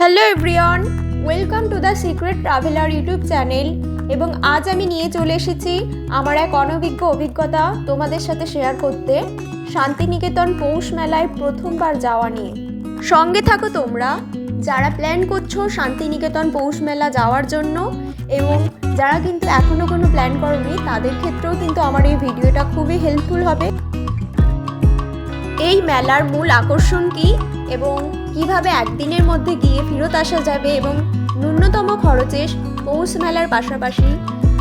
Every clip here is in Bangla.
Hello everyone, welcome to the secret traveller YouTube channel. এবং আজ আমি নিয়ে চলে এসেছি আমার এক অনভিজ্ঞ অভিজ্ঞতা তোমাদের সাথে শেয়ার করতে, শান্তিনিকেতন পৌষ মেলায় প্রথমবার যাওয়া নিয়ে। সঙ্গে থাকো তোমরা যারা প্ল্যান করছো শান্তিনিকেতন পৌষ মেলা যাওয়ার জন্য, এবং যারা কিন্তু এখনও কোনো প্ল্যান করোনি তাদের ক্ষেত্রেও কিন্তু আমার এই ভিডিওটা খুবই হেল্পফুল হবে। এই মেলার মূল আকর্ষণ কী এবং কিভাবে একদিনের মধ্যে গিয়ে ফেরত আসা যাবে এবং ন্যূনতম খরচে পৌষ মেলার পাশাপাশি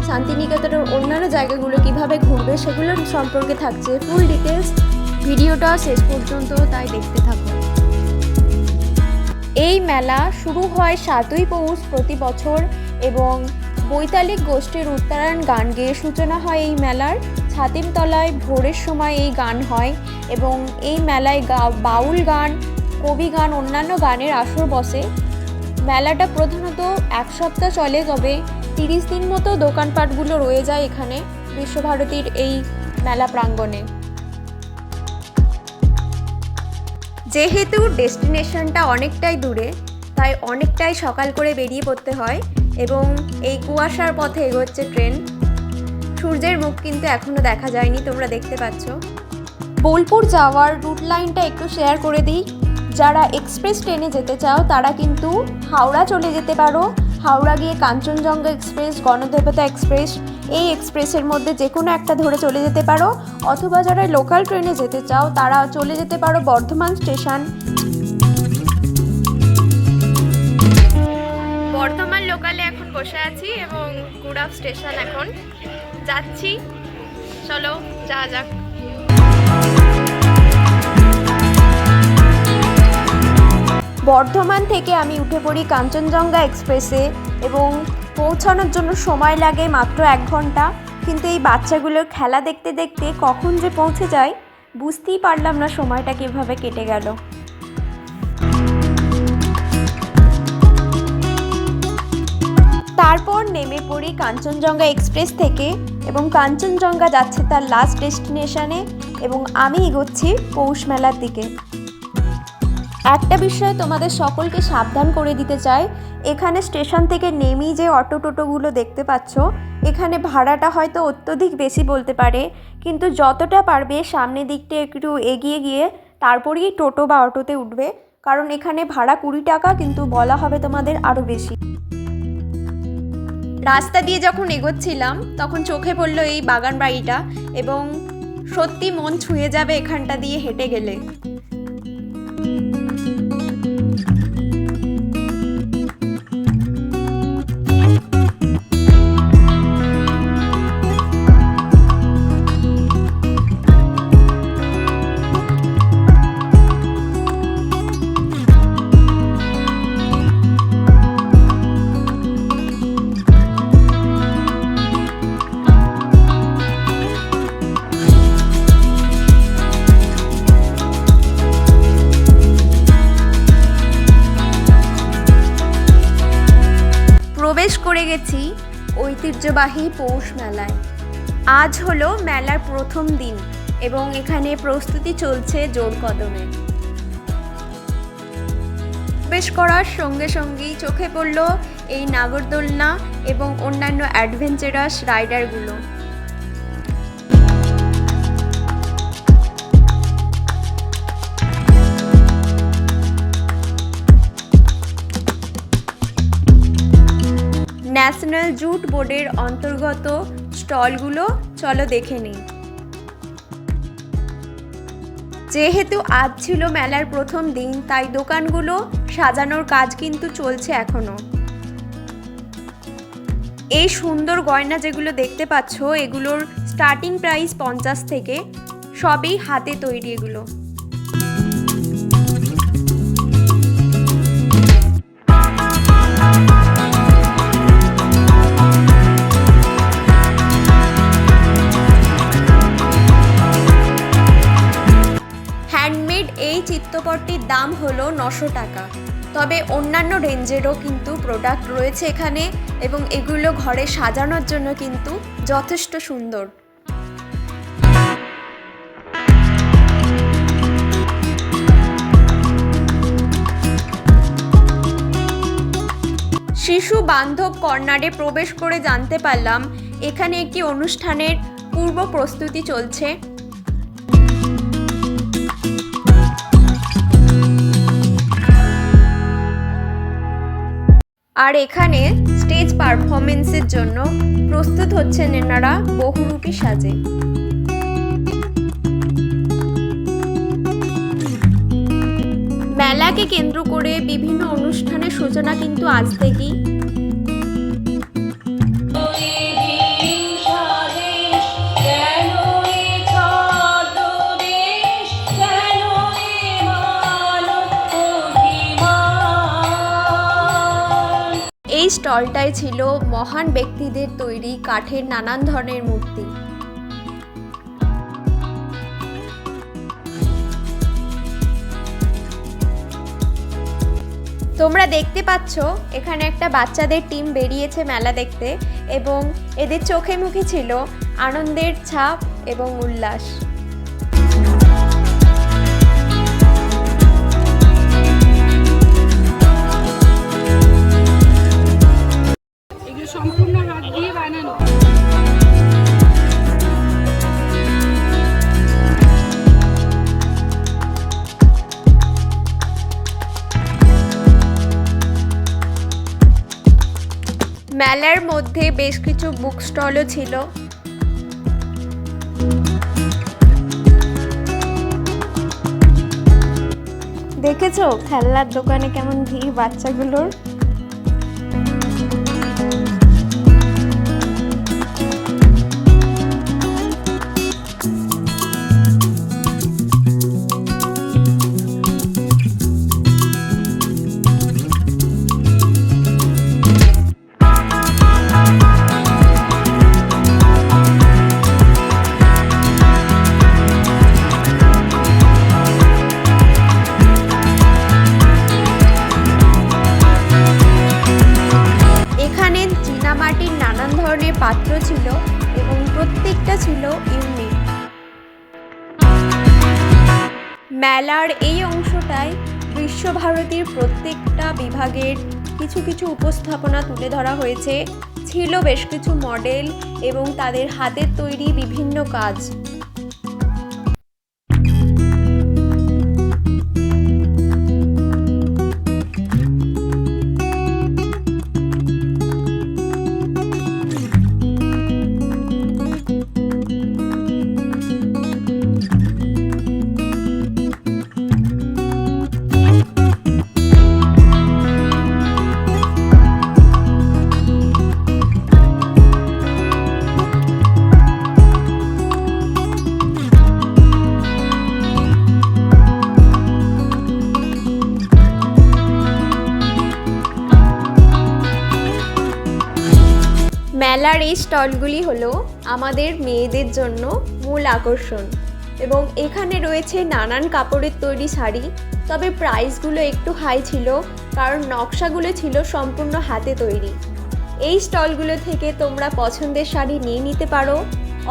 শান্তিনিকেতনের অন্যান্য জায়গাগুলো কিভাবে ঘুরবে সেগুলোর সম্পর্কে থাকছে ফুল ডিটেলস। ভিডিওটা শেষ পর্যন্ত তাই দেখতে থাকুন। এই মেলা শুরু হয় 7ই পৌষ প্রতি বছর এবং বৈতালিক গোষ্ঠীর উত্তরায়ণ গান গেয়ে সূচনা হয় এই মেলার। ছাতিমতলায় ভোরের সময় এই গান হয় এবং এই মেলায় বাউল গান, কবি গান, অন্যান্য গানের আসর বসে। মেলাটা প্রধানত এক সপ্তাহ চলে, তবে 30 দিন মতো দোকানপাটগুলো রয়ে যায় এখানে বিশ্বভারতীর এই মেলা প্রাঙ্গণে। যেহেতু ডেস্টিনেশনটা অনেকটাই দূরে, তাই অনেকটাই সকাল করে বেরিয়ে পড়তে হয় এবং এই কুয়াশার পথে এগোচ্ছে ট্রেন। সূর্যের মুখ কিন্তু এখনও দেখা যায়নি, তোমরা দেখতে পাচ্ছ। বোলপুর যাওয়ার রুট লাইনটা একটু শেয়ার করে দিই। যারা এক্সপ্রেস ট্রেনে যেতে চাও তারা কিন্তু হাওড়া চলে যেতে পারো। হাওড়া গিয়ে কাঞ্চনজঙ্ঘা এক্সপ্রেস, গণদেবতা এক্সপ্রেস, এই এক্সপ্রেসের মধ্যে যে কোনো একটা ধরে চলে যেতে পারো। অথবা যারা লোকাল ট্রেনে যেতে চাও তারা চলে যেতে পারো বর্ধমান স্টেশন। বর্ধমান লোকালে এখন বসে আছি এবং গুড়াব স্টেশন এখন যাচ্ছি। চলো যাওয়া যাক। বর্ধমান থেকে আমি উঠে পড়ি কাঞ্চনজঙ্ঘা এক্সপ্রেসে এবং পৌঁছানোর জন্য সময় লাগে মাত্র 1 ঘন্টা। কিন্তু এই বাচ্চাগুলোর খেলা দেখতে দেখতে কখন যে পৌঁছে যাই বুঝতেই পারলাম না সময়টা কীভাবে কেটে গেল। তারপর নেমে পড়ি কাঞ্চনজঙ্ঘা এক্সপ্রেস থেকে এবং কাঞ্চনজঙ্ঘা যাচ্ছে তার লাস্ট ডেস্টিনেশনে এবং আমি এগোচ্ছি পৌষ মেলার দিকে। একটা বিষয় তোমাদের সকলকে সাবধান করে দিতে চাই, এখানে স্টেশন থেকে নেমেই যে অটো টোটোগুলো দেখতে পাচ্ছ, এখানে ভাড়াটা হয়তো অত্যধিক বেশি বলতে পারে, কিন্তু যতটা পারবে সামনের দিকটা একটু এগিয়ে গিয়ে তারপরেই টোটো বা অটোতে উঠবে, কারণ এখানে ভাড়া 20 টাকা, কিন্তু বলা হবে তোমাদের আরও বেশি। রাস্তা দিয়ে যখন এগোচ্ছিলাম তখন চোখে পড়লো এই বাগান বাড়িটা এবং সত্যি মন ছুঁয়ে যাবে এখানটা দিয়ে হেঁটে গেলে। প্রবেশ করে গেছি ঐতিহ্যবাহী পৌষ মেলায়। আজ হলো মেলার প্রথম দিন এবং এখানে প্রস্তুতি চলছে জোর কদমে। প্রবেশ করার সঙ্গে সঙ্গেই চোখে পড়ল এই নাগরদোলনা এবং অন্যান্য অ্যাডভেঞ্চারাস রাইডারগুলো। ন্যাশনাল জুট বোর্ডের অন্তর্গত স্টলগুলো চলো দেখে নিই। যেহেতু আজ ছিল মেলার প্রথম দিন, তাই দোকানগুলো সাজানোর কাজ কিন্তু চলছে এখনো। এই সুন্দর গয়না যেগুলো দেখতে পাচ্ছ, এগুলোর স্টার্টিং প্রাইস 50 থেকে, সবই হাতে তৈরি এগুলো। এই চিত্রপটটির দাম হলো 900 টাকা। তবে অন্যান্য রেঞ্জেরও কিন্তু প্রোডাক্ট রয়েছে এখানে এবং এগুলো ঘরে সাজানোর জন্য কিন্তু যথেষ্ট সুন্দর। শিশু বান্ধব কর্নারে প্রবেশ করে জানতে পারলাম এখানে একটি অনুষ্ঠানের পূর্ব প্রস্তুতি চলছে। আর এখানে স্টেজ পারফরমেন্সের জন্য প্রস্তুত হচ্ছেন এনারা বহুরূপী সাজে। মেলাকে কেন্দ্র করে বিভিন্ন অনুষ্ঠানের সূচনা কিন্তু আজ থেকেই। এই স্টলটায় ছিল মহান ব্যক্তিদের তৈরি কাঠের নানান ধরনের মূর্তি। তোমরা দেখতে পাচ্ছ এখানে একটা বাচ্চাদের টিম বেরিয়েছে মেলা দেখতে এবং এদের চোখে মুখে ছিল আনন্দের ছাপ এবং উল্লাস। এগুলো সম্পূর্ণ হাত দিয়ে বানানো। মেলার মধ্যে বেশ কিছু বুক স্টলও ছিল। দেখেছো খেলনার দোকানে কেমন ভিড় বাচ্চাগুলোর। মাটির নানান ধরনের পাত্র ছিল এবং প্রত্যেকটা ছিল ইউনিক। মেলার এই অংশটায় বিশ্বভারতীর প্রত্যেকটা বিভাগের কিছু কিছু উপস্থাপনা তুলে ধরা হয়েছে। ছিল বেশ কিছু মডেল এবং তাদের হাতের তৈরি বিভিন্ন কাজ। মেলার এই স্টলগুলি হলো আমাদের মেয়েদের জন্য মূল আকর্ষণ এবং এখানে রয়েছে নানান কাপড়ের তৈরি শাড়ি। তবে প্রাইসগুলো একটু হাই ছিল কারণ নকশাগুলো ছিল সম্পূর্ণ হাতে তৈরি। এই স্টলগুলো থেকে তোমরা পছন্দের শাড়ি নিয়ে নিতে পারো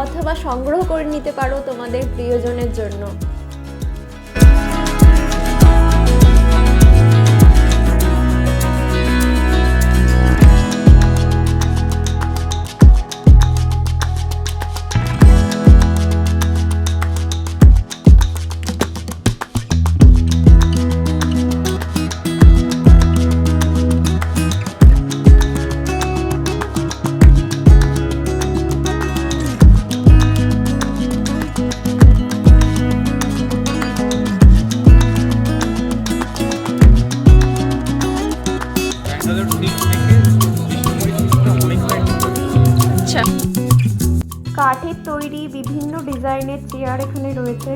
অথবা সংগ্রহ করে নিতে পারো তোমাদের প্রিয়জনের জন্য। কাঠের তৈরি বিভিন্ন ডিজাইনের চেয়ার এখানে রয়েছে।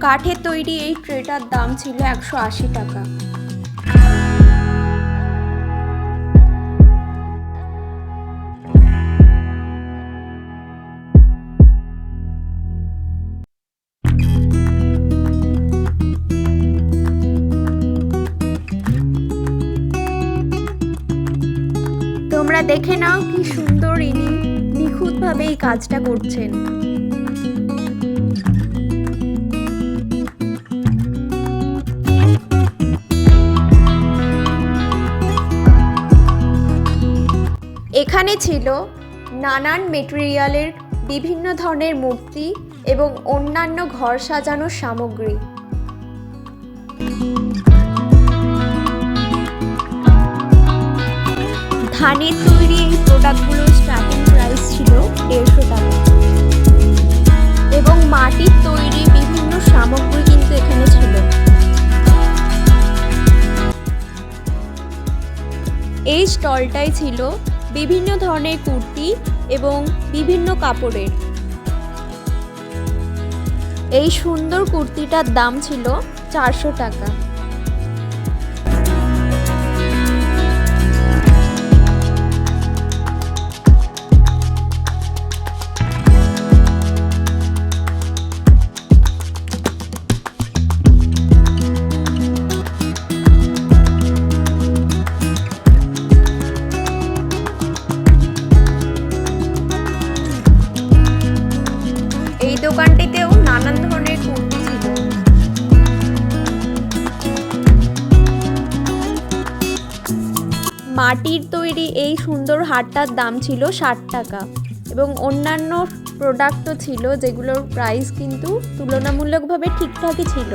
কাঠের তৈরি এই ট্রেটার দাম ছিল 180 টাকা। তোমরা দেখে নাও কি সুন্দর ইনি নিখুঁতভাবে এই কাজটা করছেন। এখানে ছিল নানান মেটেরিয়ালের বিভিন্ন ধরনের মূর্তি এবং অন্যান্য ঘর সাজানোর সামগ্রী। ধানের তৈরি এই প্রোডাক্টগুলোর স্টার্টিং প্রাইস ছিল 150 টাকা এবং মাটির তৈরি বিভিন্ন সামগ্রী কিন্তু এখানে ছিল। এই স্টলটাই ছিল বিভিন্ন ধরনের কুর্তি এবং বিভিন্ন কাপড়ের। এই সুন্দর কুর্তিটার দাম ছিল 400 টাকা। এই দোকানটিতেও নানান ধরনের কুর্তি ছিল। মাটির তৈরি এই সুন্দর হারটার দাম ছিল 60 টাকা এবং অন্যান্য প্রোডাক্টও ছিল যেগুলোর প্রাইস কিন্তু তুলনামূলকভাবে ঠিকঠাকই ছিল।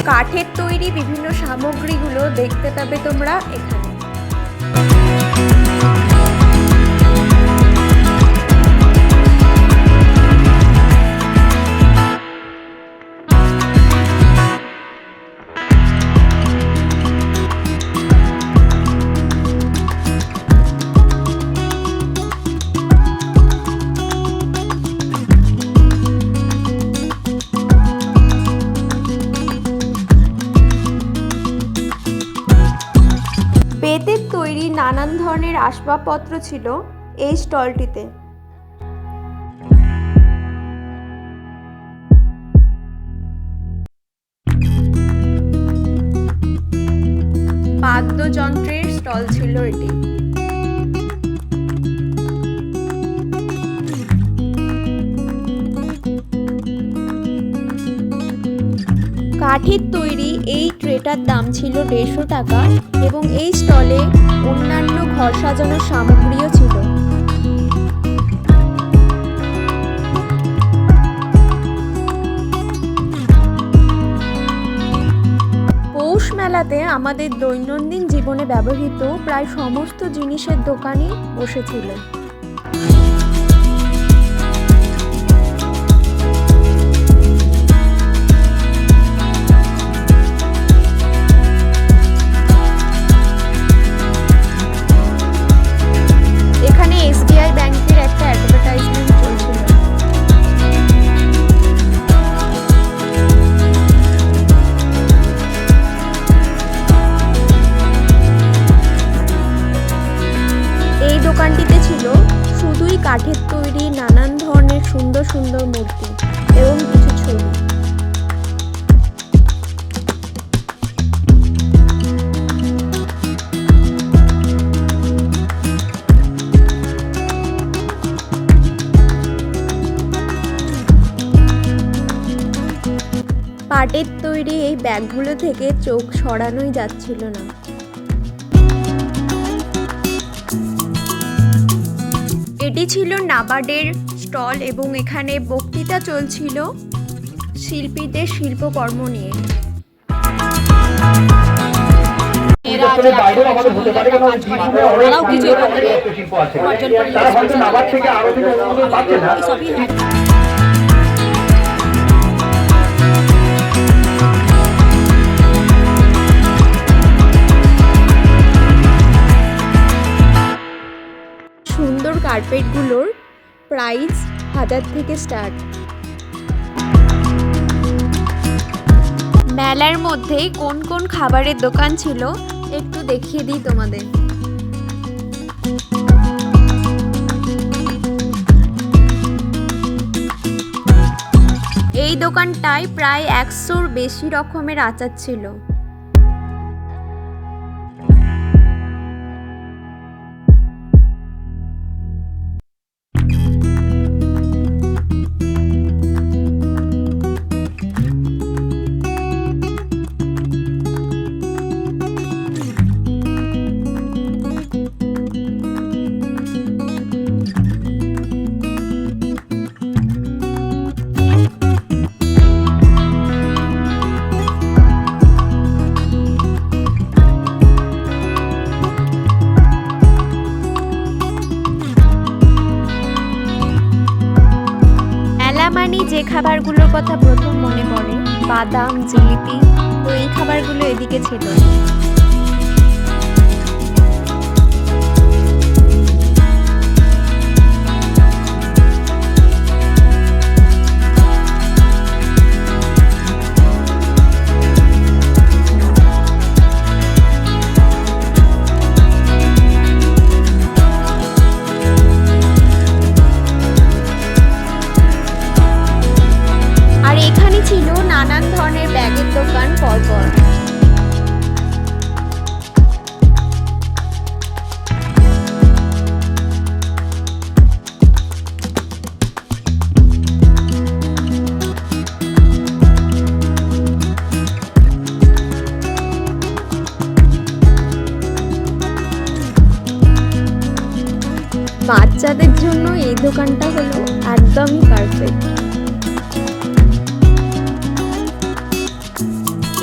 কাঠের তৈরি বিভিন্ন সামগ্রীগুলো দেখতে পাবে তোমরা এখানে। বেতের তৈরি নানান ধরনের আসবাবপত্র ছিল এই স্টলটিতে। বাদ্যযন্ত্রের স্টল ছিল এটি। কাঠের তৈরি এই ট্রেটার দাম ছিল 150 টাকা এবং এই স্টলে অন্যান্য ঘর সাজানোর সামগ্রীও ছিল। পৌষ মেলাতে আমাদের দৈনন্দিন জীবনে ব্যবহৃত প্রায় সমস্ত জিনিসের দোকানই বসেছিল। এখানে SBI ব্যাংকের একটা অ্যাডভার্টাইজমেন্ট চলছিল। এই দোকানটিতে ছিল শুধুই কাঠের তৈরি নানান ধরনের সুন্দর সুন্দর মূর্তি এবং কিছু ছবি। পাটের তৈরি এই ব্যাগগুলো থেকে চোখ সরানোই যাচ্ছিল না। এটি ছিল নাবার্ডের স্টল এবং এখানে বক্তৃতা চলছিল শিল্পীদের শিল্পকর্ম নিয়ে। সুন্দর কার্পেটগুলোর প্রাইস 1000 থেকে স্টার্ট। মেলার মধ্যে কোন কোন খাবারের দোকান ছিল একটু দেখিয়ে দিই তোমাদের। এই দোকানটায় প্রায় 100-র বেশি রকমের আচার ছিল। মানে যে খাবারগুলোর কথা প্রথম মনে পড়ে বাদাম, জিলিপি, তো এই খাবারগুলো এদিকে ছিল। এখানে ছিল নানান ধরনের ব্যাগের দোকান পরপর। বাচ্চাদের জন্য এই দোকানটা হলো একদমই পারফেক্ট।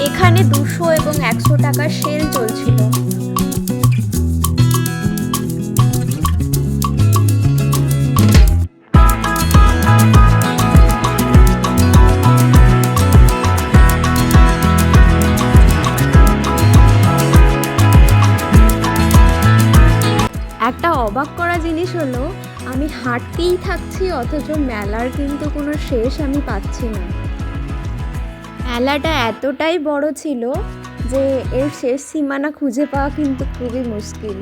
এখানে 200 এবং 100 টাকার সেল চলছিল। একটা অবাক করা জিনিস হলো আমি হাঁটতেই থাকছি অথচ মেলার কিন্তু কোনো শেষ আমি পাচ্ছি না। মেলাটা এতটাই বড় ছিল যে এর শেষ সীমানা খুঁজে পাওয়া কিন্তু খুবই মুশকিল।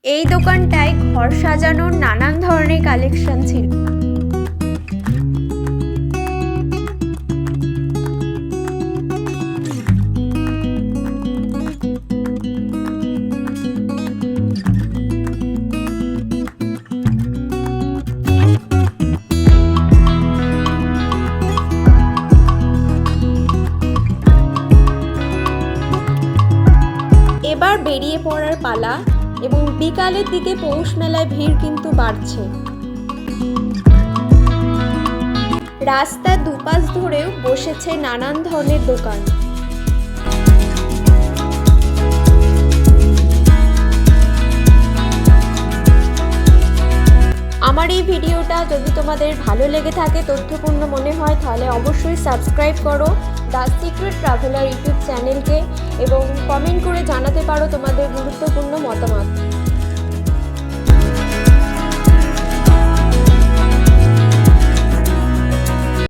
এই দোকানটায় ঘর সাজানোর নানান ধরনের কালেকশন ছিল। এবার বেরিয়ে পড়ার পালা এবং বিকালের দিকে পৌষ মেলায় ভিড় কিন্তু বাড়ছে। রাস্তার দুপাশ ধরেও বসেছে নানান ধরনের দোকান। আমার এই ভিডিওটা যদি তোমাদের ভালো লেগে থাকে, তথ্যপূর্ণ মনে হয়, তাহলে অবশ্যই সাবস্ক্রাইব করো দ্য সিক্রেট ট্রাভেলার ইউটিউব চ্যানেলকে এবং কমেন্ট করে জানাতে পারো তোমাদের গুরুত্বপূর্ণ মতামত।